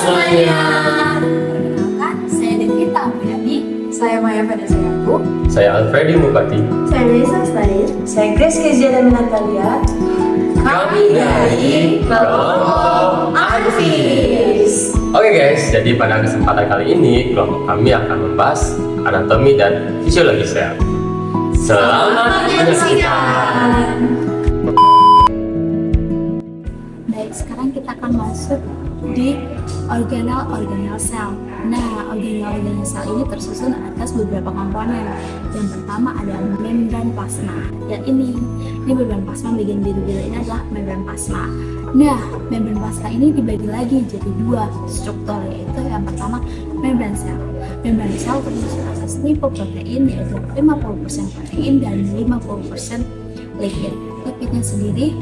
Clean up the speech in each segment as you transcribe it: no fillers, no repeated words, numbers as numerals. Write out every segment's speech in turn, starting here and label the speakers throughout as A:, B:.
A: semuanya.
B: Perkenalkan, saya Devita Amriani.
C: Saya Maya pada Sayaku.
A: Saya Alfredi Mupati.
C: Saya Melissa Slair. Saya Grace Kezia dan Natalia.
A: Kami dari kelompok Arvis. Oke guys, jadi pada kesempatan kali ini kelompok kami akan membahas anatomi dan fisiologi sel. Selamat menyaksikan.
B: Baik, sekarang kita akan masuk di organel sel. Nah, organel sel ini tersusun atas beberapa komponen. Yang pertama ada membran plasma. Yang ini membran plasma bagian biru-biru ini adalah membran plasma. Nah, membran plasma ini dibagi lagi jadi dua struktur, yaitu yang pertama membran sel. Membran sel tersusun atas lipoprotein, yaitu 50% protein dan 50% lipid. Lipidnya sendiri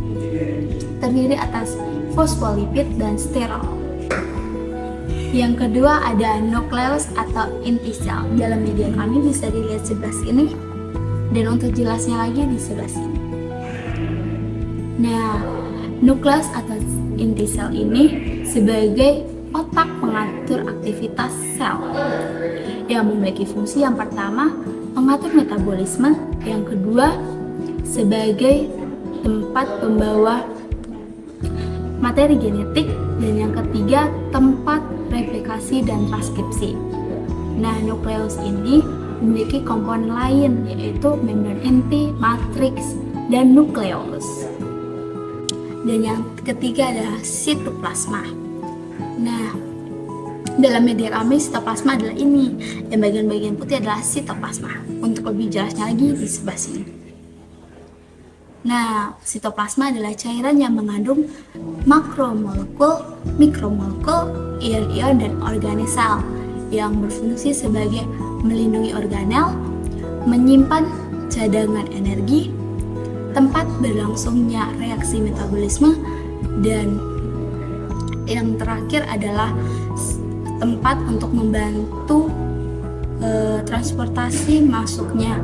B: terdiri atas fosfolipid dan sterol. Yang kedua ada nukleus atau inti sel. Dalam media kami bisa dilihat sebelah sini, dan untuk jelasnya lagi di sebelah sini. Nah, nukleus atau inti sel ini sebagai otak pengatur aktivitas sel yang memiliki fungsi yang pertama mengatur metabolisme, yang kedua sebagai tempat pembawa materi genetik, dan yang ketiga tempat replikasi dan transkripsi. Nah, nukleus ini memiliki komponen lain, yaitu membran inti, matriks, dan nukleus. Dan yang ketiga adalah sitoplasma. Nah, dalam media kami sitoplasma adalah ini, dan bagian-bagian putih adalah sitoplasma. Untuk lebih jelasnya lagi di sebelah sini. Nah, sitoplasma adalah cairan yang mengandung makromolekul, mikromolekul, ion-ion, dan organel yang berfungsi sebagai melindungi organel, menyimpan cadangan energi, tempat berlangsungnya reaksi metabolisme, dan yang terakhir adalah tempat untuk membantu transportasi masuknya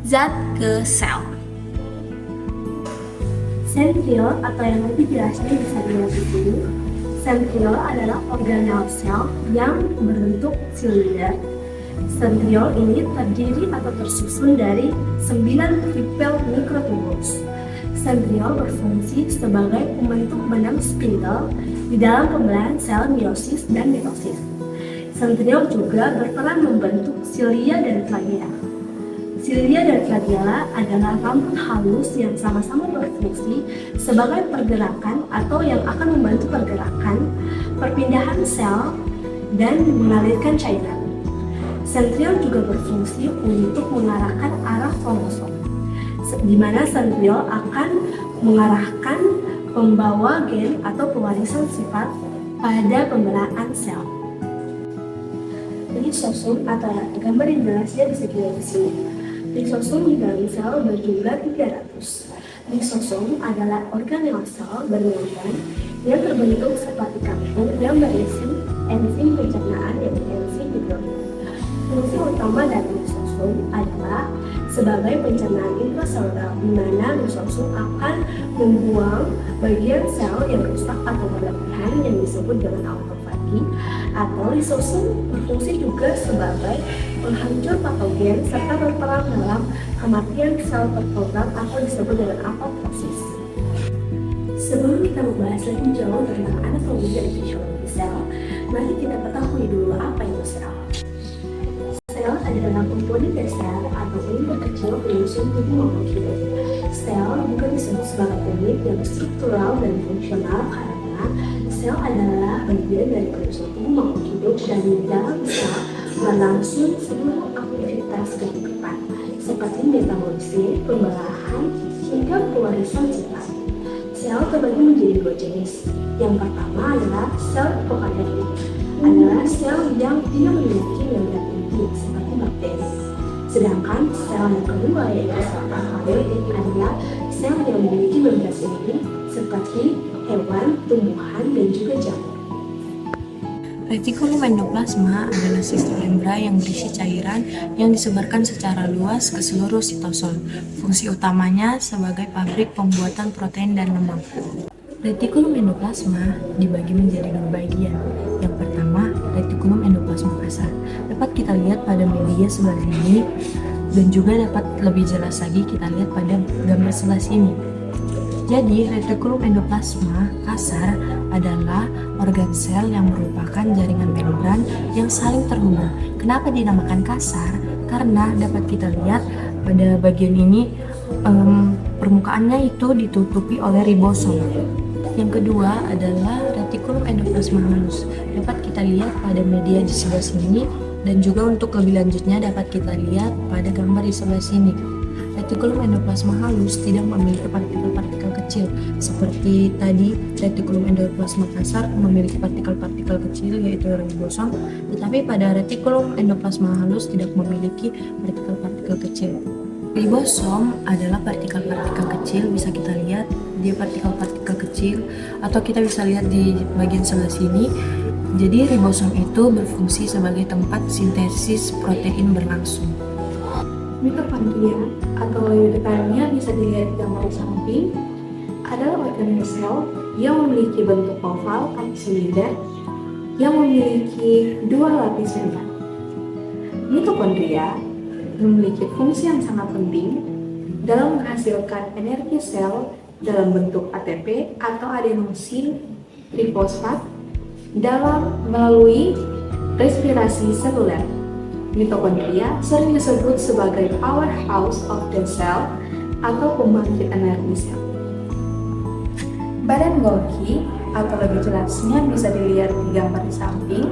B: zat ke sel.
C: Sentriol atau yang lebih jelasnya bisa dilihat di sini. Sentriol adalah organel sel yang berbentuk silinder. Sentriol ini terdiri atau tersusun dari 9 kripel mikrotubulus. Sentriol berfungsi sebagai pembentuk benang spindle di dalam pembelahan sel meiosis dan mitosis. Sentriol juga berperan membentuk silia dan flagella. Silia dan flagella adalah rambut halus yang sama-sama berfungsi sebagai pergerakan atau yang akan membantu pergerakan, perpindahan sel, dan mengalirkan cairan. Sentriol juga berfungsi untuk mengarahkan arah kromosom, di mana sentriol akan mengarahkan pembawa gen atau pewarisan sifat pada pembelaan sel. Lisosum atau gambar yang jelasnya bisa dilihat di sini. Lisosum di dalam sel berjumlah 300. Lisosum adalah organel sel bermembran yang terbentuk seperti kangkung yang berisi enzim pencernaan yaitu enzim hidrolid. Fungsi utama dari lisosum adalah sebagai pencernaan intraseluler, di mana lisosum akan membuang bagian sel yang rusak atau berlebihan yang disebut dengan autofagi, atau lisosum berfungsi juga sebagai penghancur patogen serta berperan dalam kematian sel terprogram atau disebut dengan apoptosis. Sebelum kita membahas lebih jauh tentang anatomi dan fisiologi sel, mari kita ketahui dulu apa itu sel. Sel adalah komponen dari sel atau unit terkecil penyusun tubuh makhluk hidup. Sel juga disebut sebagai unit yang struktural dan fungsional karena sel adalah bagian dari penyusun tubuh makhluk hidup, dan di dalam sel berlangsung seluruh aktivitas kehidupan seperti metabolisme, pembelahan, hingga pewarisan sifat. Sel terbagi menjadi dua jenis. Yang pertama adalah sel prokaryotik, adalah sel yang tidak memiliki membran inti seperti bakteri. Sedangkan sel yang kedua yaitu sel prokaryotik adalah sel yang memiliki membran inti seperti hewan, tumbuhan, dan juga jamur.
D: Retikulum endoplasma adalah sistem membran yang berisi cairan yang disebarkan secara luas ke seluruh sitosom. Fungsi utamanya sebagai pabrik pembuatan protein dan lemak. Retikulum endoplasma dibagi menjadi dua bagian. retikulum endoplasma kasar. Dapat kita lihat pada media sebelah sini, dan juga dapat lebih jelas lagi kita lihat pada gambar sebelah sini. Jadi, retikulum endoplasma kasar adalah organ sel yang merupakan jaringan membran yang saling terhubung. Kenapa dinamakan kasar? Karena dapat kita lihat pada bagian ini permukaannya itu ditutupi oleh ribosom. Yang kedua adalah retikulum endoplasma halus. Dapat kita lihat pada media di sebelah sini, dan juga untuk lebih lanjutnya dapat kita lihat pada gambar di sebelah sini. Retikulum endoplasma halus tidak memiliki partikel-partikel kecil seperti tadi retikulum endoplasma kasar memiliki partikel-partikel kecil yaitu ribosom, tetapi pada retikulum endoplasma halus tidak memiliki partikel-partikel kecil. Ribosom adalah partikel-partikel kecil, bisa kita lihat dia partikel-partikel kecil, atau kita bisa lihat di bagian sebelah sini. Jadi ribosom itu berfungsi sebagai tempat sintesis protein berlangsung.
C: Mitokondria atau lebih detailnya bisa dilihat di gambar samping adalah organel sel yang memiliki bentuk oval atau silinder yang memiliki dua lapis membran. Mitokondria memiliki fungsi yang sangat penting dalam menghasilkan energi sel dalam bentuk ATP atau adenosin trifosfat dalam melalui respirasi seluler. Mitokondria sering disebut sebagai powerhouse of the cell atau pembangkit energi sel. Badan Golgi atau lebih jelasnya bisa dilihat di gambar di samping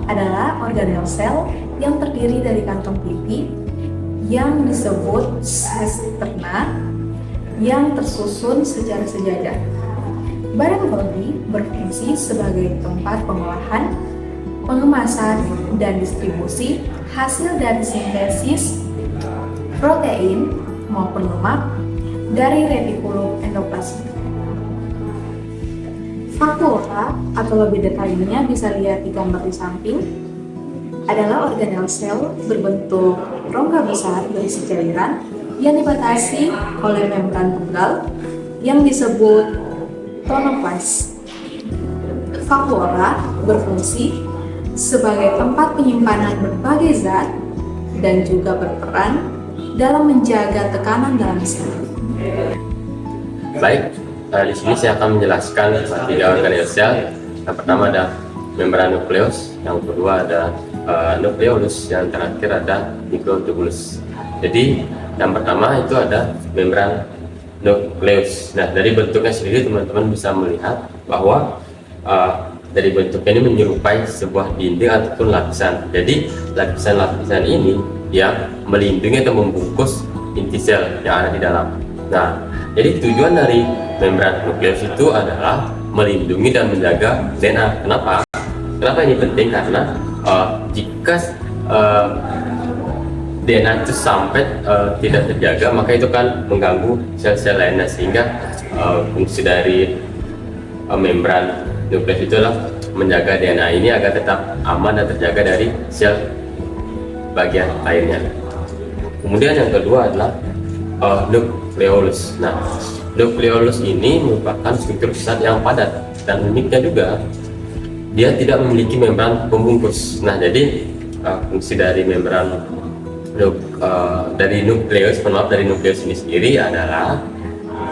C: adalah organel sel yang terdiri dari kantong pipi yang disebut sesterna yang tersusun secara sejajar. Badan Golgi berfungsi sebagai tempat pengolahan, pengemasan, dan distribusi hasil dari sintesis protein maupun lemak dari retikulum endoplasma. Vakuola atau lebih detailnya bisa lihat di gambar di samping adalah organel sel berbentuk rongga besar berisi cairan yang dibatasi oleh membran tunggal yang disebut tonoplas. Vakuola berfungsi sebagai tempat penyimpanan berbagai zat dan juga berperan dalam menjaga tekanan dalam sel.
A: Baik, di sini saya akan menjelaskan tiga organel sel. Yang pertama ada membran nukleus, yang kedua ada nukleolus, yang terakhir ada mikrotubulus. Jadi yang pertama itu ada membran nukleus. Nah, dari bentuknya sendiri teman-teman bisa melihat bahwa dari bentuknya ini menyerupai sebuah dinding ataupun lapisan. Jadi lapisan-lapisan ini yang melindungi atau membungkus inti sel yang ada di dalam. Nah, jadi tujuan dari membran nukleus itu adalah melindungi dan menjaga DNA. Kenapa? Kenapa ini penting? Karena jika DNA itu sampai tidak terjaga, maka itu kan mengganggu sel-sel lainnya, sehingga fungsi dari membran nukleus itu adalah menjaga DNA ini agar tetap aman dan terjaga dari sel bagian lainnya. Kemudian yang kedua adalah nukleolus. Nah, nukleolus ini merupakan struktur pusat yang padat, dan uniknya juga dia tidak memiliki membran pembungkus. Nah, jadi fungsi dari membran dari nukleus ini sendiri adalah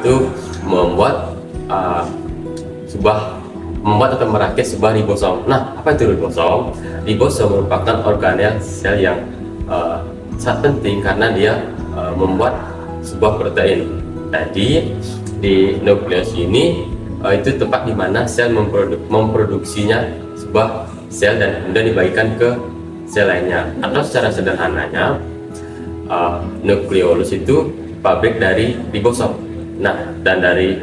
A: itu membuat atau merakit sebuah ribosom. Nah, apa itu ribosom? Ribosom merupakan organel sel yang sangat penting karena dia membuat sebuah protein. Jadi di nukleus ini itu tempat di mana sel memproduksinya sebuah sel dan kemudian dibagikan ke sel lainnya. Atau secara sederhananya, nukleolus itu pabrik dari ribosom. Nah, dan dari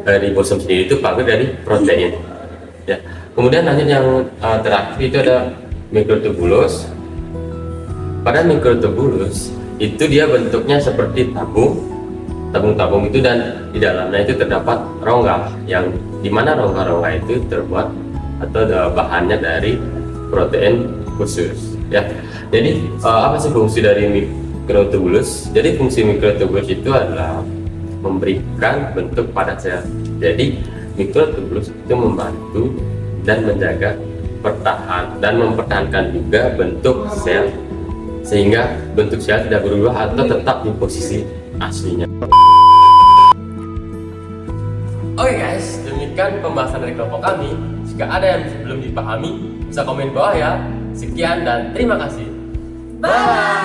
A: ribosom sendiri itu pabrik dari protein. Ya. Kemudian lanjut yang terakhir itu ada mikrotubulus. Pada mikrotubulus itu dia bentuknya seperti tabung itu, dan di dalamnya itu terdapat rongga, yang dimana rongga-rongga itu terbuat atau bahannya dari protein khusus. Ya. Jadi apa sih fungsi dari mikrotubulus? Jadi fungsi mikrotubulus itu adalah memberikan bentuk pada sel. Jadi mikrotubulus itu membantu dan menjaga bertahan dan mempertahankan juga bentuk sel, sehingga bentuk sel tidak berubah atau tetap di posisi aslinya. Oke guys, demikian pembahasan dari kelompok kami. Jika ada yang belum dipahami, bisa komen di bawah ya. Sekian dan terima kasih.
B: Bye.